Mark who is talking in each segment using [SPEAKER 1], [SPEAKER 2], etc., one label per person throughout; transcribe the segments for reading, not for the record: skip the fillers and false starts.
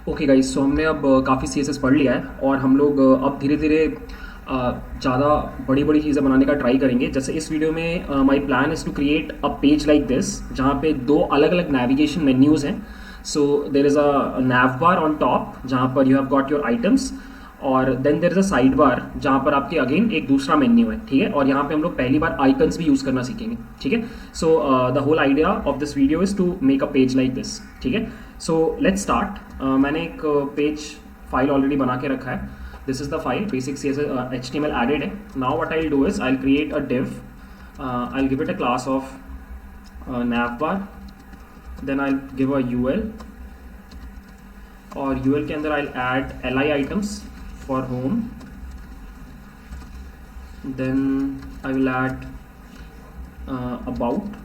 [SPEAKER 1] Okay guys, सो हमने अब काफ़ी CSS पढ़ लिया है और हम लोग अब धीरे धीरे ज़्यादा बड़ी बड़ी चीज़ें बनाने का ट्राई करेंगे। जैसे इस वीडियो में my plan is to create a page like this, जहाँ पे दो अलग अलग नेविगेशन मेन्यूज़ हैं। So there is a nav bar on top जहाँ पर you have got your items, और then there is a side bar जहाँ पर आपके अगेन एक दूसरा मेन्यू है। ठीक है, और यहाँ पे हम लोग पहली बार आइकन्स भी यूज़ करना सीखेंगे। ठीक है, so the whole idea of this video is to make a page like this. ठीक है, सो लेट्स स्टार्ट। मैंने एक पेज फाइल ऑलरेडी बना के रखा है। This is the file basic CSS HTML added है। Now what I will do is I will create a div, I will give it a class of navbar, then I will give a UL, और UL के अंदर I will add li items for home, then I will add about,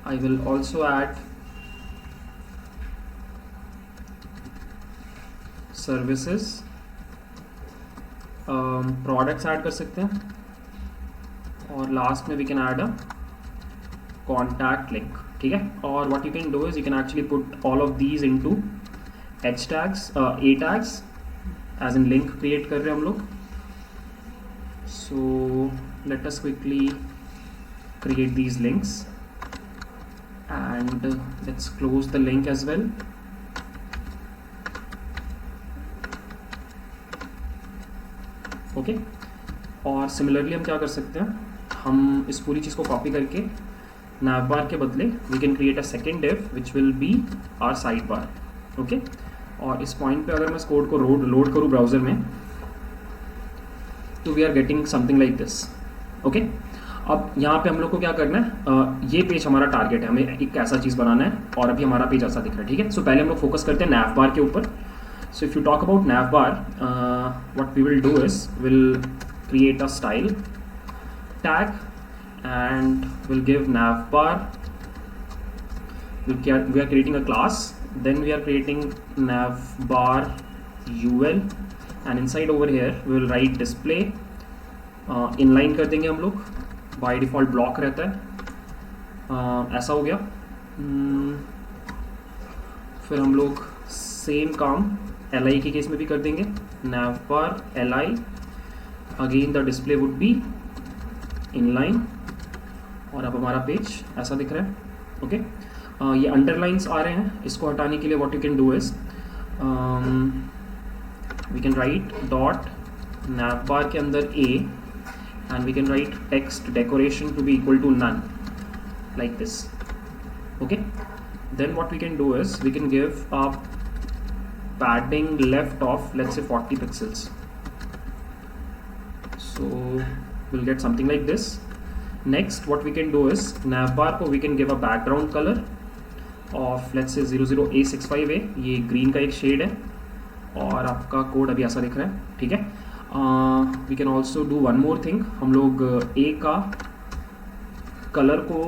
[SPEAKER 1] I will also add services, products add कर सकते हैं, और last में we can add a contact link. ठीक है, और what you can do is you can actually put all of these into H tags, A tags, as in link create कर रहे हैं हम लोग। So let us quickly create these links and let's close the link as well. Okay, और similarly हम क्या कर सकते हैं, हम इस पूरी चीज़ को कॉपी करके नैव बार के बदले we can create a second div which will be our side bar. Okay, और इस पॉइंट पे अगर मैं इस कोड को लोड करूँ ब्राउज़र में, तो we are getting something like this. Okay, अब यहाँ पे हम लोग को क्या करना है, ये पेज हमारा टारगेट है, हमें एक ऐसा चीज़ बनाना है, और अभी हमारा पेज ऐसा दिख रहा है। ठीक है, सो पहले हम लोग फोकस करते हैं नैव बार के ऊपर। So if you talk about navbar, what we will do is we'll create a style tag and we'll give navbar. We are creating a class, then we are creating navbar UL, and inside over here we will write display. Inline कर देंगे हम लोग, by default block रहता है। ऐसा हो गया। फिर हम लोग सेम काम li के केस में भी कर देंगे, navbar li, again the display would be inline, और अब हमारा पेज ऐसा दिख रहा है। ओके, ये अंडरलाइंस आ रहे हैं, इसको हटाने के लिए what you can do is we can write dot navbar के अंदर a, and we can write text decoration to be equal to none, like this. Okay, then what we can do is we can give a padding left of let's say 40 pixels, so we'll get something like this. Next what we can do is navbar ko we can give a background color of let's say 00A65A, ये green का एक shade है, और आपका code अभी ऐसा दिख रहा है। ठीक है, we can also do one more thing, हम लोग A का कलर को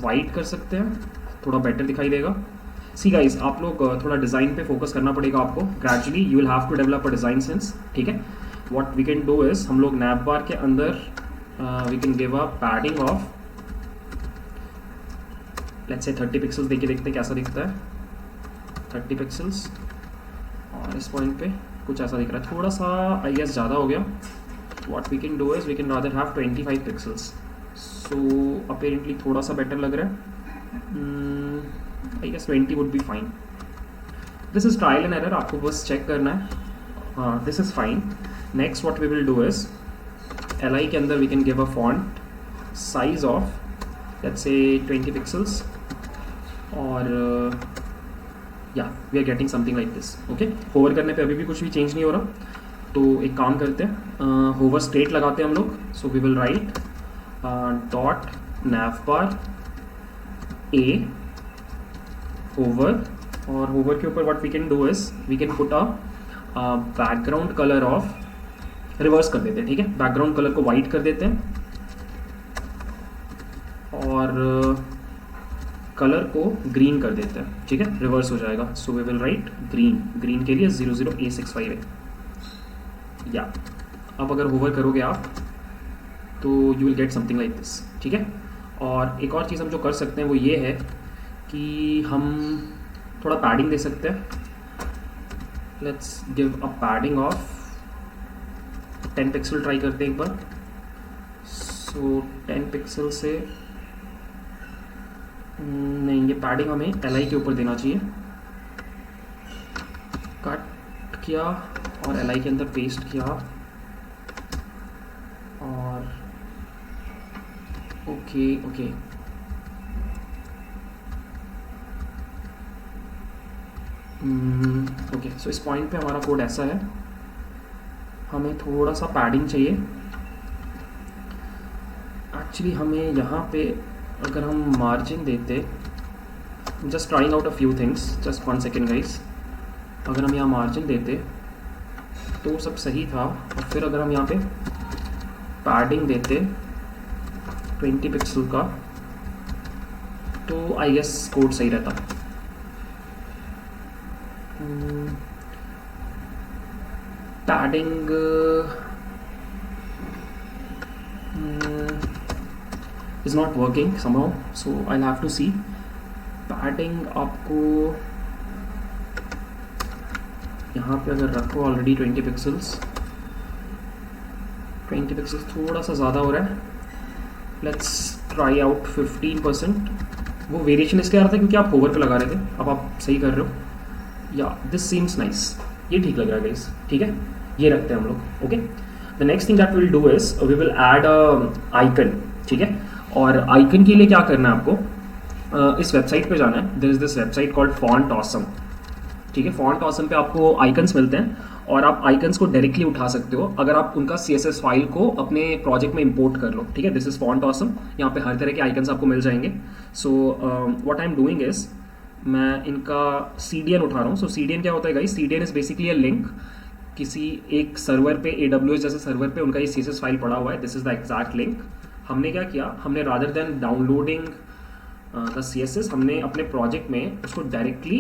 [SPEAKER 1] white कर सकते हैं, थोड़ा बेटर दिखाई देगा। सी गाइस, आप लोग थोड़ा डिज़ाइन पे फोकस करना पड़ेगा आपको, gradually you will have to develop a design sense. ठीक है, what we can do is हम लोग नैव बार के अंदर we can give a padding of let's say 30 pixels देके देखते हैं कैसा दिखता है। 30 पिक्सल्स, और इस पॉइंट पे कुछ ऐसा दिख रहा है, थोड़ा सा आई गेस ज़्यादा हो गया। What we can do is we can rather have 25 pixels, so apparently थोड़ा सा बेटर लग रहा है। I guess 20 would be fine. This is trial and error, आपको बस चेक करना है। This is fine. Next what we will do is li के अंदर we can give a font size of let's say 20 pixels, और yeah we are getting something like this. Okay, hover करने पे अभी भी कुछ भी चेंज नहीं हो रहा, तो एक काम करते हैं, hover state लगाते हैं हम लोग। So we will write dot navbar a hover, और hover के ऊपर what we can do is we can put a background color of, reverse कर देते हैं। ठीक है, बैकग्राउंड कलर को वाइट कर देते हैं, और कलर को ग्रीन कर देते हैं। ठीक है, रिवर्स हो जाएगा। So we will write green, green के लिए 00A65 या अब अगर होवर करोगे आप तो you will get something like this. ठीक है, और एक और चीज़ हम जो कर सकते हैं वो ये है कि हम थोड़ा पैडिंग दे सकते हैं। Let's give a padding of 10 pixel try करते हैं एक बार. सो 10 पिक्सल से नहीं, ये पैडिंग हमें LI के ऊपर देना चाहिए. कट किया और LI के अंदर पेस्ट किया और ओके ओके. ओके, सो इस पॉइंट पे हमारा कोड ऐसा है. हमें थोड़ा सा पैडिंग चाहिए. एक्चुअली हमें यहाँ पे अगर हम मार्जिन देते, just trying out a few things, just 1 second guys. अगर हम यहाँ मार्जिन देते तो सब सही था, और फिर अगर हम यहाँ पे पैडिंग देते 20 पिक्सल का तो आई गेस कोड सही रहता. Padding is not working somehow, so I'll have to see. Padding आपको यहाँ पे अगर रखो ऑलरेडी 20 पिक्सल्स थोड़ा सा ज़्यादा हो रहा है. Let's try out 15%. वो वेरिएशन इसलिए आ रहा था क्योंकि आप होवर पे लगा रहे थे, अब आप सही कर रहे हो. या दिस सीम्स नाइस, ये ठीक लग रहा है गाइस. ठीक है, ये रखते हैं हम लोग. Okay, the next thing that will do is we will add icon. ठीक है, और आइकन के लिए क्या करना है आपको, इस वेबसाइट पे जाना है. There is this website called font awesome. ठीक है, फॉन्ट ऑसम पे आपको आइकन्स मिलते हैं और आप आइकन्स को डायरेक्टली उठा सकते हो अगर आप उनका CSS फाइल को अपने प्रोजेक्ट में इंपोर्ट कर लो. ठीक है, दिस इज फॉन्ट ऑसम. यहाँ पे हर तरह के आइकन्स आपको मिल जाएंगे. So what I am doing is मैं इनका CDN उठा रहा हूँ. सो CDN क्या होता है guys? CDN is basically a link. किसी एक सर्वर पे, AWS जैसे सर्वर पे उनका ये CSS फाइल पड़ा हुआ है. This is the exact link. हमने क्या किया, हमने rather than downloading the CSS, हमने अपने प्रोजेक्ट में उसको डायरेक्टली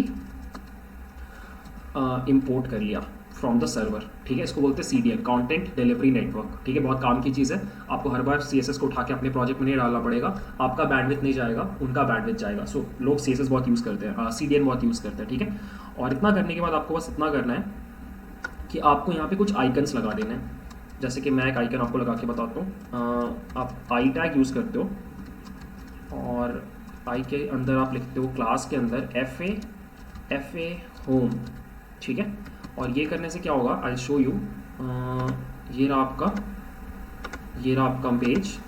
[SPEAKER 1] इंपोर्ट कर लिया फ्रॉम द सर्वर. ठीक है, इसको बोलते हैं CDN, कंटेंट डिलीवरी नेटवर्क. ठीक है, बहुत काम की चीज़ है. आपको हर बार CSS को उठा के अपने प्रोजेक्ट में नहीं डालना पड़ेगा. आपका बैंडविड्थ नहीं जाएगा, उनका बैंडविड्थ जाएगा. सो लोग CSS बहुत यूज़ करते हैं, CDN बहुत यूज़ करते हैं. ठीक है, और इतना करने के बाद आपको बस इतना करना है कि आपको यहाँ पे कुछ आइकन्स लगा देने हैं. जैसे कि मैं एक आइकन आपको लगा के बताता हूँ. आप आई टैग यूज़ करते हो और आई के अंदर आप लिखते हो क्लास के अंदर FA होम. ठीक है, और ये करने से क्या होगा, आई शो यू. ये रहा आपका page.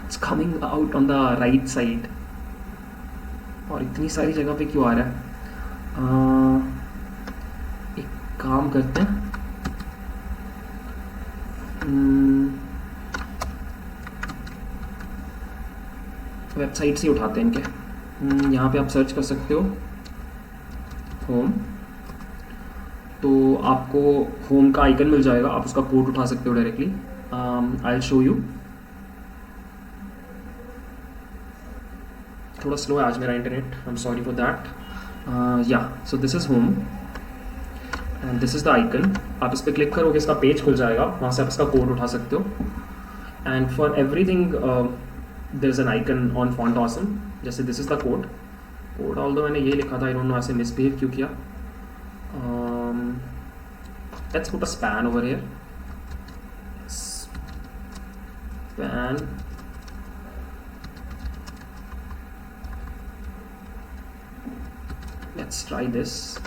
[SPEAKER 1] It's coming out on the right side. और इतनी सारी जगह पे क्यों आ रहा है? एक काम करते हैं, वेबसाइट से उठाते हैं इनके. यहाँ पे आप सर्च कर सकते हो होम, तो आपको होम का आइकन मिल जाएगा. आप उसका कोड उठा सकते हो directly. I will show you. थोड़ा स्लो है आज मेरा internet, I am sorry for that. Yeah so this is home and this is the icon. आप इस पर क्लिक करोगे, इसका पेज खुल जाएगा, वहाँ से आप इसका कोड उठा सकते हो. And for everything there is an icon on font awesome. जैसे this is the code. Although मैंने ये लिखा था, आई डोंट नो ऐसे मिसबिहेव क्यों किया. Let's put a span over here. Span. Let's try this.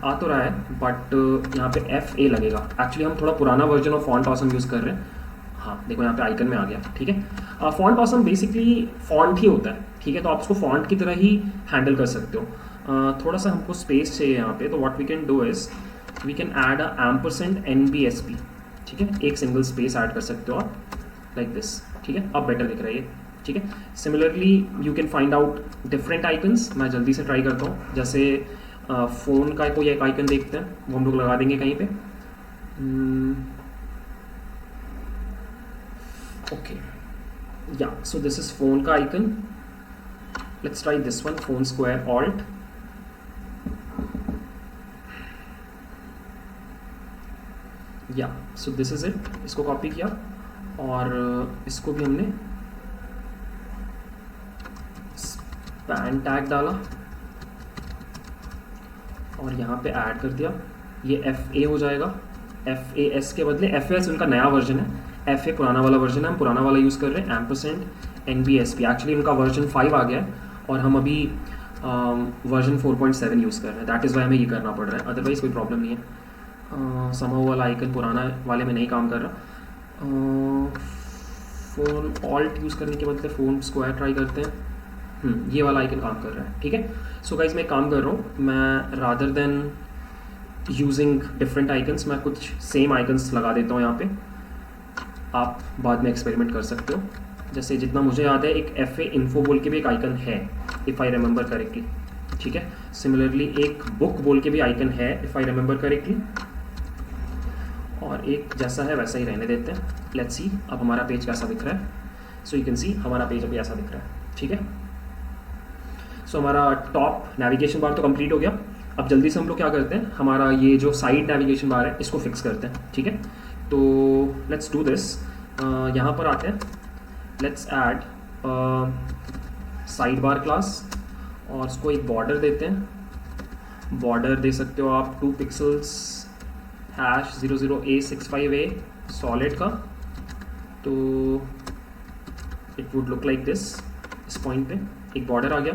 [SPEAKER 1] आ तो रहा है बट यहाँ पे FA लगेगा. एक्चुअली हम थोड़ा पुराना version of font awesome use कर रहे हैं. हाँ देखो, यहाँ पे आइकन में आ गया. ठीक है, फॉन्ट ऑसम बेसिकली फॉन्ट ही होता है. ठीक है, तो आप उसको फॉन्ट की तरह ही हैंडल कर सकते हो. थोड़ा सा हमको स्पेस चाहिए यहाँ पे, तो what we can do is we can add a %NBSP. ठीक है, एक सिंगल स्पेस ऐड कर सकते हो आप, लाइक दिस. ठीक है, अब बेटर दिख रहा है ये. ठीक है, similarly you can find out different icons. मैं जल्दी से ट्राई करता हूँ. जैसे फ़ोन का कोई एक आइकन देखते हैं, वो हम लोग लगा देंगे कहीं पे. ओके, या सो दिस इज फोन का icon. Let's try this one, phone square alt. या सो दिस इज इट. इसको कॉपी किया और इसको भी हमने पैन टैग डाला और यहाँ पे ऐड कर दिया, ये FA हो जाएगा। FAS के बदले FAS उनका नया वर्जन है, FA पुराना वाला वर्जन है, हम पुराना वाला यूज़ कर रहे हैं। एम्परसेंड NBSP, एक्चुअली उनका वर्जन 5 आ गया है और हम अभी वर्जन 4.7 यूज़ कर रहे हैं, दैट इज़ वाई हमें ये करना पड़ रहा है, अदरवाइज़ कोई प्रॉब्लम नहीं है। समहाउ वाला आइकन पुराना वाले में नहीं काम कर रहा। फ़ोन ऑल्ट यूज़ करने के बदले फ़ोन स्क्वायर ट्राई करते हैं। ये वाला आइकन काम कर रहा है, ठीक है। सो गाइस मैं काम कर रहा हूँ, मैं rather than using different icons मैं कुछ सेम आइकन्स लगा देता हूँ यहाँ पे, आप बाद में एक्सपेरिमेंट कर सकते हो। जैसे जितना मुझे याद है एक FA इन्फो बोल के भी एक आइकन है, इफ़ आई रिमेंबर करेक्टली, ठीक है। सिमिलरली एक बुक बोल के भी आइकन है, इफ़ आई रिमेंबर करेक्टली, और एक जैसा है वैसा ही रहने देते हैं। लेट्स सी अब हमारा पेज कैसा दिख रहा है। सो यू कैन सी हमारा पेज अभी ऐसा दिख रहा है, ठीक है। सो हमारा टॉप नेविगेशन बार तो कंप्लीट हो गया। अब जल्दी से हम लोग क्या करते हैं, हमारा ये जो साइड नेविगेशन बार है इसको फिक्स करते हैं, ठीक है। तो लेट्स डू दिस, यहाँ पर आते हैं, let's add side bar class और उसको एक बॉर्डर देते हैं। बॉर्डर दे सकते हो आप 2 पिक्सल्स #00A65A सॉलिड का, तो it would look like this. इस पॉइंट पे एक बॉर्डर आ गया,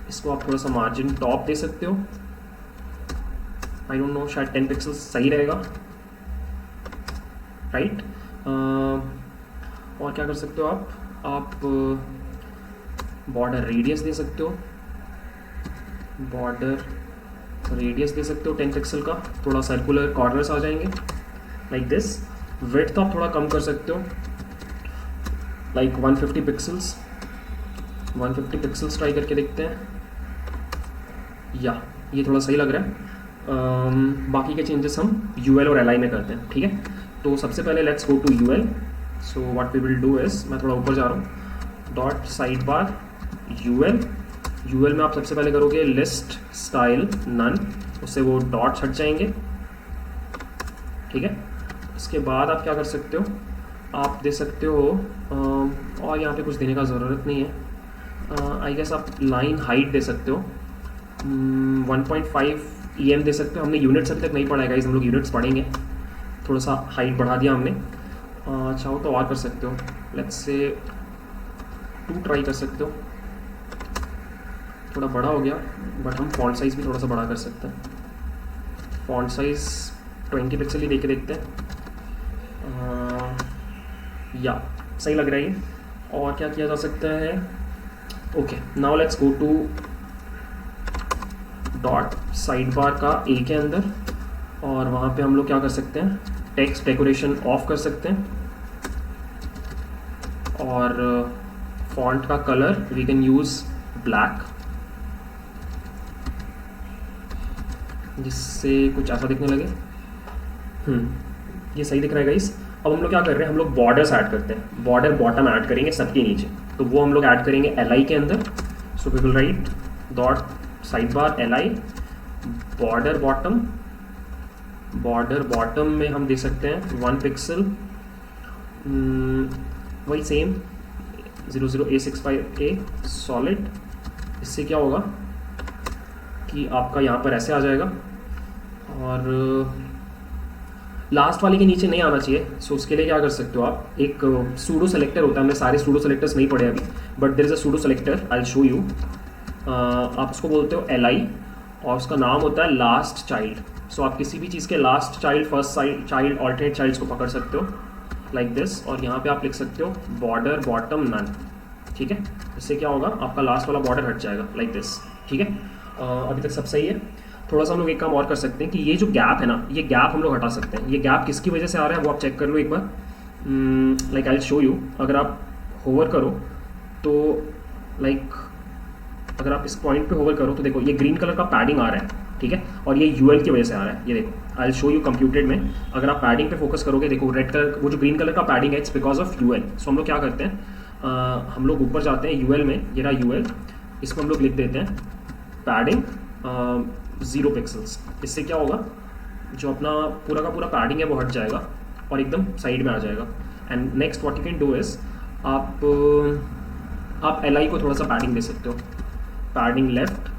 [SPEAKER 1] इसको आप थोड़ा सा मार्जिन टॉप दे सकते हो, आई डोंट नो शायद 10 पिक्सल्स सही रहेगा, राइट। और क्या कर सकते हो आप बॉर्डर रेडियस दे सकते हो, बॉर्डर रेडियस दे सकते हो 10 पिक्सल का, थोड़ा सर्कुलर कॉर्नर्स आ जाएंगे लाइक दिस। विड्थ आप थोड़ा कम कर सकते हो, लाइक 150 पिक्सल्स, 150 पिक्सल्स ट्राई करके देखते हैं, या ये थोड़ा सही लग रहा है। बाकी के चेंजेस हम UL और LI में करते हैं, ठीक है। तो सबसे पहले let's go to UL। So what we will do is, मैं थोड़ा ऊपर जा रहा हूँ, डॉट साइड बार UL में आप सबसे पहले करोगे लिस्ट स्टाइल नन, उससे वो डॉट्स हट जाएंगे, ठीक है। उसके बाद आप क्या कर सकते हो, आप दे सकते हो और यहाँ पे कुछ देने का ज़रूरत नहीं है, आई गेस आप लाइन हाइट दे सकते हो 1.5 EM दे सकते हो। हमने यूनिट्स अभी तक नहीं पढ़ा है गाइस, हम लोग यूनिट्स पढ़ेंगे। थोड़ा सा हाइट बढ़ा दिया हमने, चाहो तो और कर सकते हो, लेट्स से 2 ट्राई कर सकते हो, थोड़ा बड़ा हो गया, बट हम फॉन्ट साइज़ भी थोड़ा सा बड़ा कर सकते हैं। फॉन्ट साइज़ 20 पिक्सल ही देके देखते हैं, या सही लग रहा है ये। और क्या किया जा सकता है, okay now let's go to dot side बार का A के अंदर, और वहाँ पे हम लोग क्या कर सकते हैं, टेक्स्ट डेकोरेशन ऑफ कर सकते हैं, और फॉन्ट का colour we can use black, जिससे कुछ ऐसा दिखने लगे। ये सही दिख रहा है गाइस। अब हम लोग क्या कर रहे हैं, हम लोग बॉर्डर्स ऐड करते हैं, बॉर्डर बॉटम ऐड करेंगे सबके नीचे, तो वो हम लोग ऐड करेंगे LI के अंदर। So we will write dot side bar LI border bottom, border bottom में हम दे सकते हैं 1 पिक्सल, वही सेम 00A65A सॉलिड। इससे क्या होगा कि आपका यहाँ पर ऐसे आ जाएगा, और लास्ट वाले के नीचे नहीं आना चाहिए। सो उसके लिए क्या कर सकते हो आप, एक सूडो सेलेक्टर होता है, हमने सारे सूडो सेलेक्टर्स नहीं पढ़े अभी, but there is a pseudo selector, I will show you. आप उसको बोलते हो LI और उसका नाम होता है लास्ट चाइल्ड। सो आप किसी भी चीज़ के last child, first child, alternate childs को पकड़ सकते हो लाइक दिस, और यहाँ पे आप लिख सकते हो बॉर्डर बॉटम नन, ठीक है। इससे क्या होगा, आपका लास्ट वाला बॉर्डर हट जाएगा लाइक दिस, ठीक है। अभी तक सब सही है। थोड़ा सा हम लोग एक काम और कर सकते हैं कि ये जो गैप है ना, ये गैप हम लोग हटा सकते हैं। ये गैप किसकी वजह से आ रहा है वो आप चेक कर लो एक बार, like I will show you. अगर आप होवर करो तो लाइक अगर आप इस पॉइंट पे होवर करो तो देखो ये ग्रीन कलर का पैडिंग आ रहा है, ठीक है, और ये UL की वजह से आ रहा है। ये देखो आई विल शो यू कंप्यूटेड में, अगर आप पैडिंग पे फोकस करोगे, देखो रेड कलर, वो जो ग्रीन कलर का पैडिंग है, इट्स बिकॉज ऑफ UL। सो हम लोग क्या करते हैं, हम लोग ऊपर जाते हैं UL में, ये रहा UL, इसको हम लोग लिख देते हैं पैडिंग 0 पिक्सल्स। इससे क्या होगा, जो अपना पूरा का पूरा पैडिंग है वो हट जाएगा और एकदम साइड में आ जाएगा। And next what you can do is, आप LI को थोड़ा सा पैडिंग दे सकते हो, पैडिंग लेफ्ट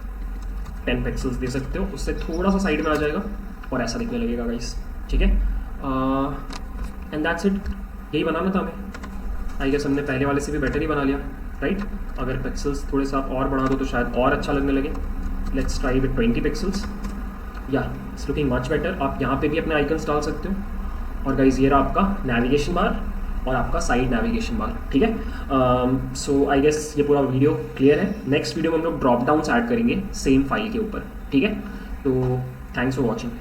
[SPEAKER 1] 10 पिक्सल्स दे सकते हो, उससे थोड़ा सा साइड में आ जाएगा और ऐसा दिखने लगेगा गाइस, ठीक है। एंड दैट्स इट, यही बनाना था हमें। आई गेस हमने पहले वाले से भी बेटर ही बना लिया, राइट। अगर पिक्सल्स थोड़े सा आप और बढ़ा दो तो शायद और अच्छा लगने लगे। लेट्स ट्राई विद 20 पिक्सल्स, या इट्स लुकिंग मच बेटर। आप यहाँ पे भी अपने आइकन्स डाल सकते हो। और गाइज ये रहा आपका नेविगेशन बार और आपका साइड नेविगेशन बार, ठीक है। सो आई गेस ये पूरा वीडियो क्लियर है। नेक्स्ट वीडियो में हम लोग ड्रॉप डाउन्स ऐड करेंगे सेम फाइल के ऊपर, ठीक है। तो थैंक्स फॉर वॉचिंग।